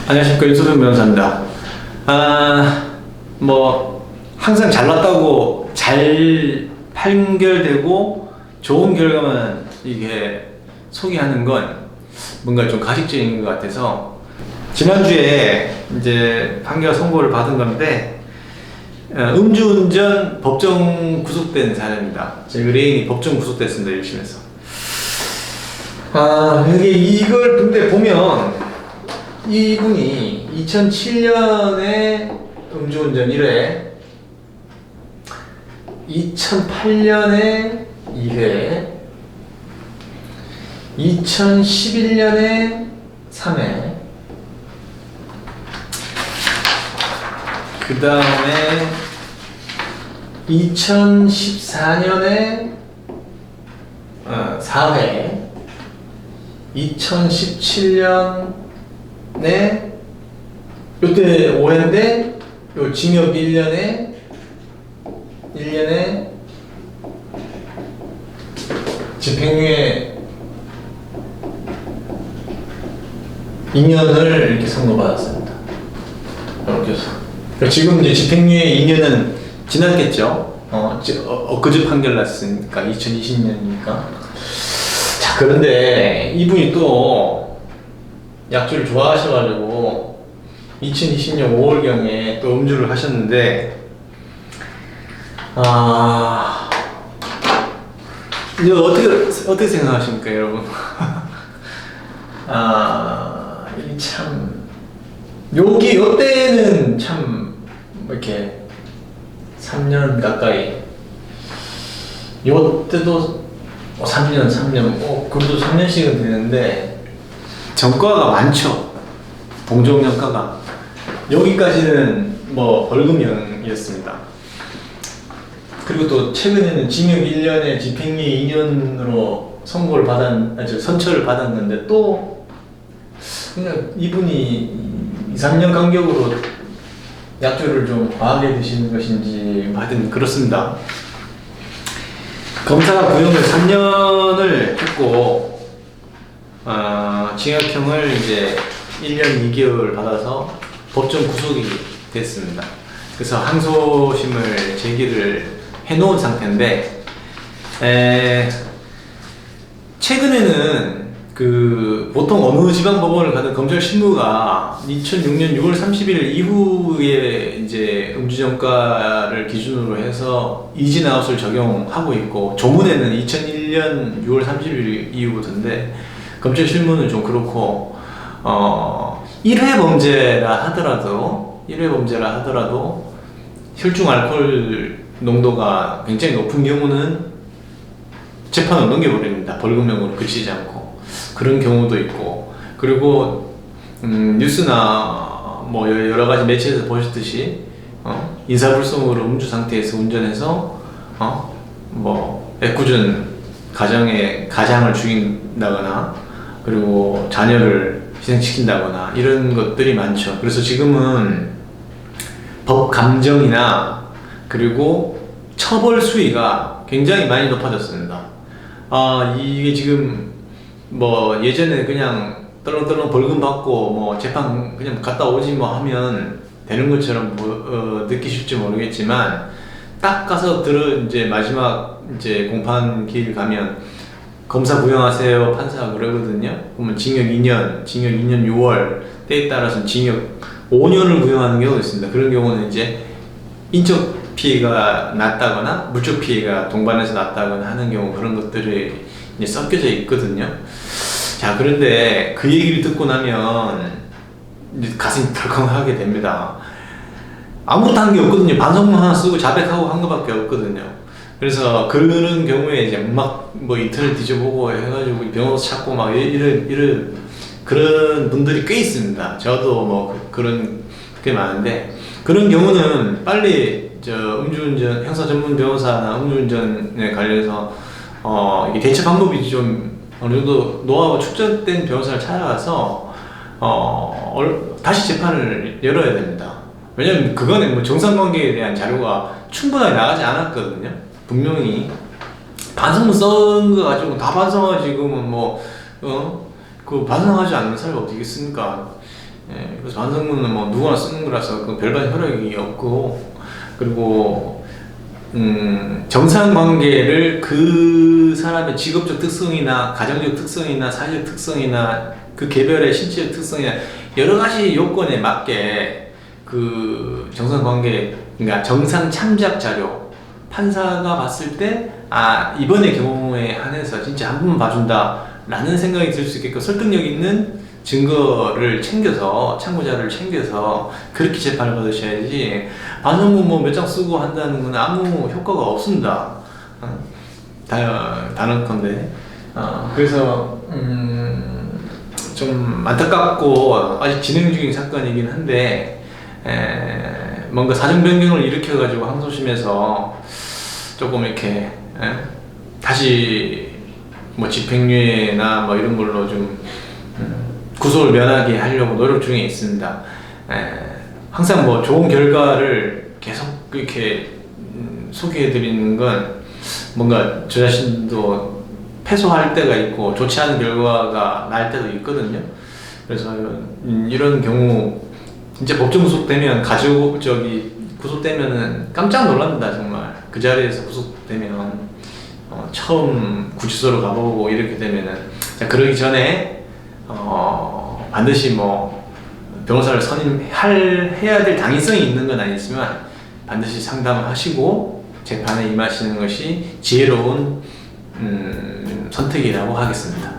안녕하십니까, 윤소정 변호사입니다. 항상 잘났다고 잘 판결되고 좋은 결과만 이게 소개하는 건 뭔가 좀 가식적인 것 같아서 지난주에 이제 판결 선고를 받은 건데, 음주운전 법정 구속된 사례입니다. 제 의뢰인이 법정 구속됐습니다, 1심에서. 이걸 근데 보면 이분이 2007년에 음주운전 1회, 2008년에 2회, 2011년에 3회, 그 다음에 2014년에 4회, 2017년에 요때 5회인데 요 징역 1년에 집행유예 2년을 이렇게 선고받았습니다. 이렇게 해서 지금 이제 집행유예 2년은 지났겠죠. 엊그제 판결 났으니까 2020년이니까. 자, 그런데 이분이 또 약주를 좋아하셔가지고 2020년 5월경에 또 음주를 하셨는데, 이거 어떻게 생각하십니까, 여러분? 요때는 참, 이렇게 3년 가까이, 요때도 3년, 그래도 3년씩은 되는데, 전과가 많죠. 동종전과가. 여기까지는 벌금형이었습니다. 그리고 또 최근에는 징역 1년에 집행유예 2년으로 선처를 받았는데, 또 그냥 이분이 2, 3년 간격으로 약주를 좀 과하게 드시는 것인지 하여튼 그렇습니다. 검사가 구형을 3년을 했고, 징역형을 이제 1년 2개월 받아서 법정 구속이 됐습니다. 그래서 항소심을 제기를 해놓은 상태인데, 최근에는 보통 어느 지방법원을 가든 검찰 실무가 2006년 6월 30일 이후에 이제 음주전과를 기준으로 해서 이진아웃을 적용하고 있고, 조문에는 2001년 6월 30일 이후부터인데, 검찰 실무는 좀 그렇고, 1회 범죄라 하더라도 혈중 알코올 농도가 굉장히 높은 경우는 재판을 넘겨버립니다. 벌금형으로 그치지 않고. 그런 경우도 있고, 그리고 뉴스나 여러 가지 매체에서 보셨듯이 인사불성으로 음주 상태에서 운전해서 애꿎은 가장을 죽인다거나, 그리고 자녀를 희생시킨다거나 이런 것들이 많죠. 그래서 지금은 법 감정이나 그리고 처벌 수위가 굉장히 많이 높아졌습니다. 이게 지금 예전에 그냥 떨렁떨렁 벌금 받고 재판 그냥 갔다 오지 하면 되는 것처럼 느끼실지 모르겠지만, 딱 가서 이제 마지막 이제 공판길 가면 검사 구형하세요 판사가 그러거든요. 그러면 징역 2년 6월, 때에 따라서는 징역 5년을 구형하는 경우도 있습니다. 그런 경우는 이제 인적 피해가 났다거나 물적 피해가 동반해서 났다거나 하는 경우, 그런 것들이 이제 섞여져 있거든요. 자, 그런데 그 얘기를 듣고 나면 이제 가슴이 덜컹하게 됩니다. 아무것도 한 게 없거든요. 반성문 하나 쓰고 자백하고 한 것밖에 없거든요. 그래서 그런 경우에 이제 인터넷 뒤져보고 해가지고 변호사 찾고 이런 그런 분들이 꽤 있습니다. 저도 그런 게 많은데, 그런 경우는 빨리 음주운전 형사 전문 변호사나 음주운전에 관련해서 이게 대처 방법이 좀 어느 정도 노하우가 축적된 변호사를 찾아가서 다시 재판을 열어야 됩니다. 왜냐면 그거는 정상관계에 대한 자료가 충분하게 나가지 않았거든요. 분명히 반성문 쓴 거 가지고 다 반성하지, 그러면 그 반성하지 않는 사람이 어디 있겠습니까? 예, 그래서 반성문은 뭐 누구나 쓰는 거라서 그 별반 효력이 없고, 그리고 정상 관계를 그 사람의 직업적 특성이나 가정적 특성이나 사회적 특성이나 그 개별의 신체적 특성이나 여러 가지 요건에 맞게 그 정상 관계, 그러니까 정상 참작 자료, 판사가 봤을 때 아 이번의 경우에 한해서 진짜 한 번만 봐준다 라는 생각이 들 수 있게끔 설득력 있는 증거를 챙겨서, 참고자료를 챙겨서 그렇게 재판을 받으셔야지, 반성문 뭐 몇 장 쓰고 한다는 건 아무 효과가 없습니다. 단언컨대. 그래서 좀 안타깝고 아직 진행 중인 사건이긴 한데, 뭔가 사정 변경을 일으켜가지고 항소심에서 조금 이렇게 다시 뭐 집행유예나 뭐 이런 걸로 좀 구속을 면하게 하려고 노력 중에 있습니다. 항상 뭐 좋은 결과를 계속 이렇게 소개해드리는 건 뭔가 저 자신도 패소할 때가 있고 좋지 않은 결과가 날 때도 있거든요. 그래서 이런 경우 진짜 법정 구속되면 구속되면은 깜짝 놀랍니다. 정말 그 자리에서 구속되면 처음 구치소로 가보고 이렇게 되면은, 자, 그러기 전에 반드시 뭐 변호사를 해야 될 당위성이 있는 건 아니지만 반드시 상담을 하시고 재판에 임하시는 것이 지혜로운 선택이라고 하겠습니다.